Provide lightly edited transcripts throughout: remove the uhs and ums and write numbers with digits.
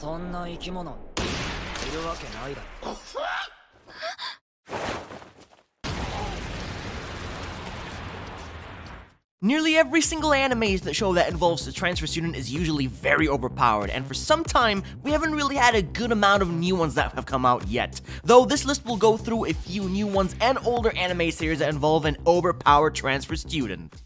そんな生き物いるわけないだろ。Nearly every single anime show that involves a transfer student is usually very overpowered, and for some time, we haven't really had a good amount of new ones that have come out yet. Though this list will go through a few new ones and older anime series that involve an overpowered transfer student.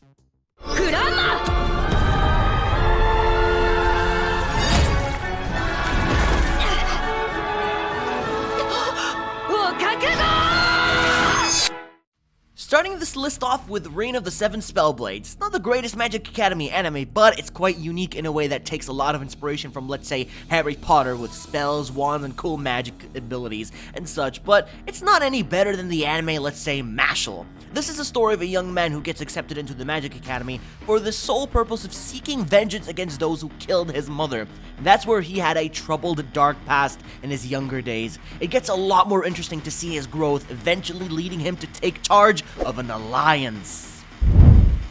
Starting this list off with Reign of the Seven Spellblades. Not the greatest Magic Academy anime, but it's quite unique in a way that takes a lot of inspiration from, let's say, Harry Potter with spells, wands, and cool magic abilities and such, but it's not any better than the anime, let's say, Mashle. This is a story of a young man who gets accepted into the Magic Academy for the sole purpose of seeking vengeance against those who killed his mother. And that's where he had a troubled, dark past in his younger days. It gets a lot more interesting to see his growth, eventually leading him to take charge of an alliance.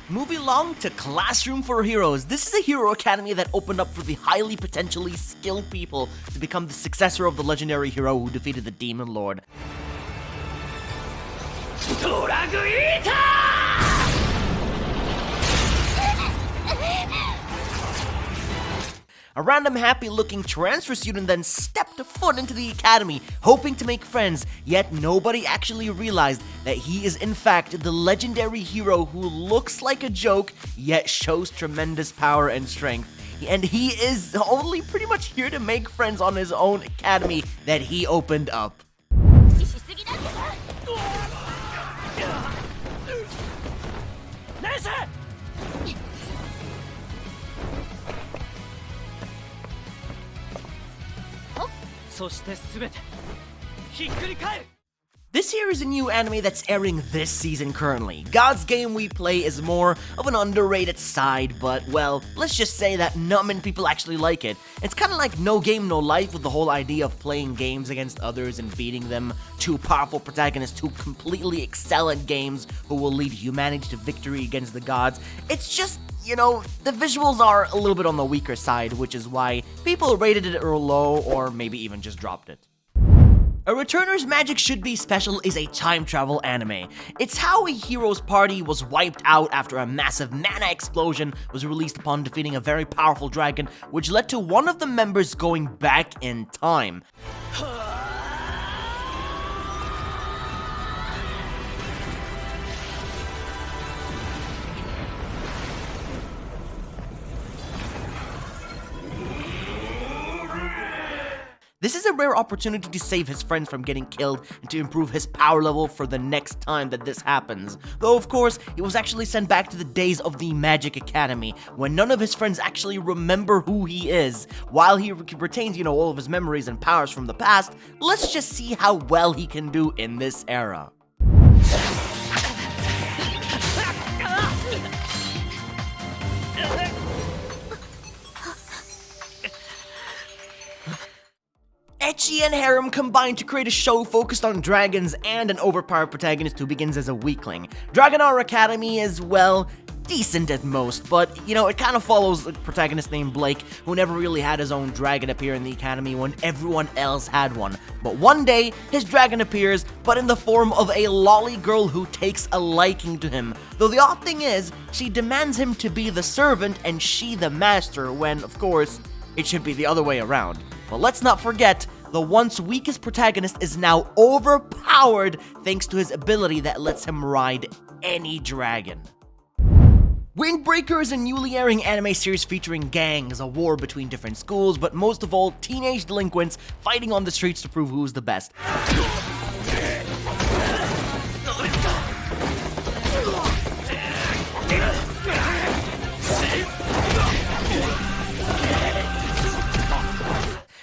Moving along to Classroom for Heroes. This is a hero academy that opened up for the highly potentially skilled people to become the successor of the legendary hero who defeated the Demon Lord. A random happy-looking transfer student then stepped a foot into the academy, hoping to make friends, yet nobody actually realized that he is in fact the legendary hero who looks like a joke, yet shows tremendous power and strength. And he is only pretty much here to make friends on his own academy that he opened up. This here is a new anime that's airing this season currently. God's Game We Play is more of an underrated side, but, well, let's just say that not many people actually like it. It's kinda like No Game No Life with the whole idea of playing games against others and beating them. Two powerful protagonists who completely excel at games who will lead humanity to victory against the gods. It's just, you know, the visuals are a little bit on the weaker side, which is why people rated it low or maybe even just dropped it. A Returner's Magic Should Be Special is a time travel anime. It's how a hero's party was wiped out after a massive mana explosion was released upon defeating a very powerful dragon, which led to one of the members going back in time. This is a rare opportunity to save his friends from getting killed and to improve his power level for the next time that this happens. Though of course, he was actually sent back to the days of the Magic Academy, when none of his friends actually remember who he is. While he retains, you know, all of his memories and powers from the past, let's just see how well he can do in this era. Ecchi and Harem combine to create a show focused on dragons and an overpowered protagonist who begins as a weakling. Dragonar Academy is, well, decent at most, but, you know, it kind of follows a protagonist named Blake, who never really had his own dragon appear in the academy when everyone else had one. But one day, his dragon appears, but in the form of a lolly girl who takes a liking to him. Though the odd thing is, she demands him to be the servant and she the master, when, of course, it should be the other way around. But let's not forget, the once weakest protagonist is now overpowered thanks to his ability that lets him ride any dragon. Windbreaker is a newly airing anime series featuring gangs, a war between different schools, but most of all, teenage delinquents fighting on the streets to prove who's the best.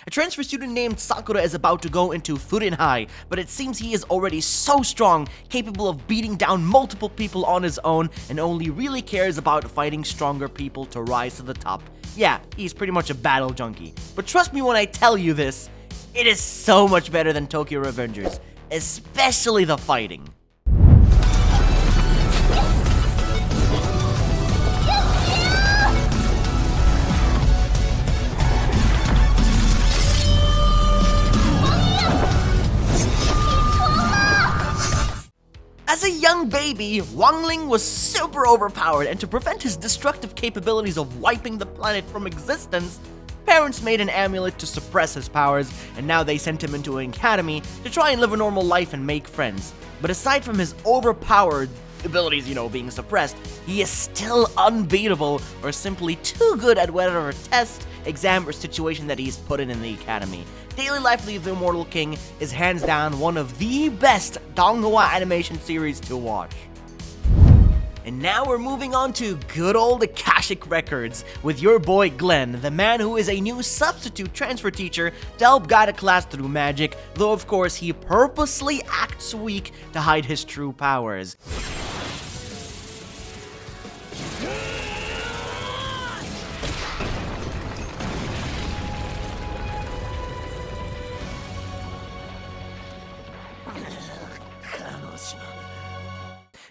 A transfer student named Sakura is about to go into Furin High, but it seems he is already so strong, capable of beating down multiple people on his own, and only really cares about fighting stronger people to rise to the top. Yeah, he's pretty much a battle junkie. But trust me when I tell you this, it is so much better than Tokyo Revengers, especially the fighting. young baby, Wangling was super overpowered, and to prevent his destructive capabilities of wiping the planet from existence, parents made an amulet to suppress his powers, and now they sent him into an academy to try and live a normal life and make friends. But aside from his overpowered abilities, being suppressed, he is still unbeatable or simply too good at whatever test, exam, or situation that he's put in the academy. Daily Life of the Immortal King is hands down one of the best donghua animation series to watch. And now we're moving on to good old Akashic Records with your boy Glenn, the man who is a new substitute transfer teacher to help guide a class through magic, though of course he purposely acts weak to hide his true powers.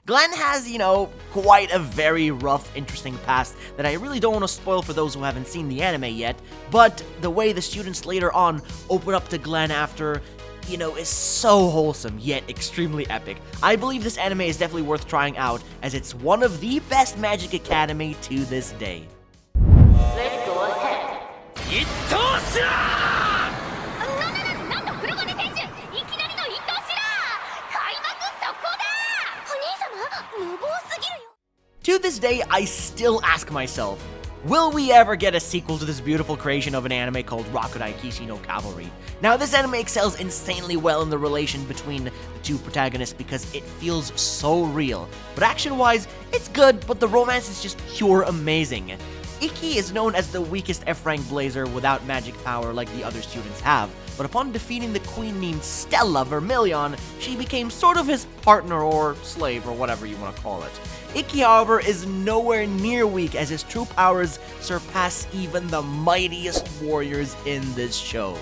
Glenn has, quite a very rough, interesting past that I really don't want to spoil for those who haven't seen the anime yet, but the way the students later on open up to Glenn after, is so wholesome, yet extremely epic. I believe this anime is definitely worth trying out, as it's one of the best Magic Academy to this day. Let's go ahead. To this day, I still ask myself, will we ever get a sequel to this beautiful creation of an anime called Rakudai Kishi no Cavalry? Now, this anime excels insanely well in the relation between the two protagonists because it feels so real. But action-wise, it's good, but the romance is just pure amazing. Ikki is known as the weakest F-rank blazer without magic power like the other students have, but upon defeating the queen named Stella Vermilion, she became sort of his partner or slave or whatever you want to call it. Ikki, however, is nowhere near weak as his true powers surpass even the mightiest warriors in this show.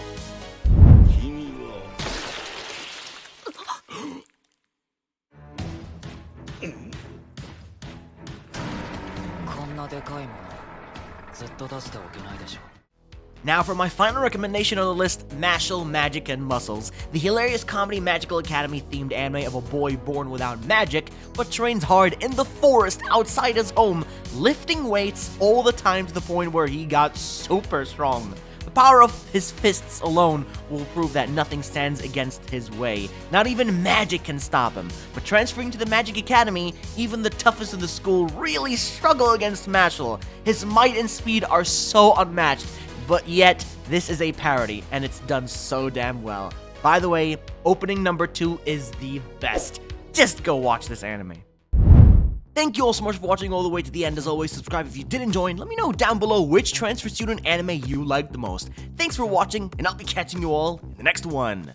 Now for my final recommendation on the list, Mashle, Magic and Muscles, the hilarious comedy magical academy themed anime of a boy born without magic, but trains hard in the forest outside his home, lifting weights all the time to the point where he got super strong. The power of his fists alone will prove that nothing stands against his way. Not even magic can stop him. But transferring to the Magic Academy, even the toughest in the school really struggle against Mashle. His might and speed are so unmatched, but yet this is a parody, and it's done so damn well. By the way, opening number 2 is the best. Just go watch this anime. Thank you all so much for watching all the way to the end. As always, subscribe if you did enjoy, and let me know down below which transfer student anime you liked the most. Thanks for watching, and I'll be catching you all in the next one.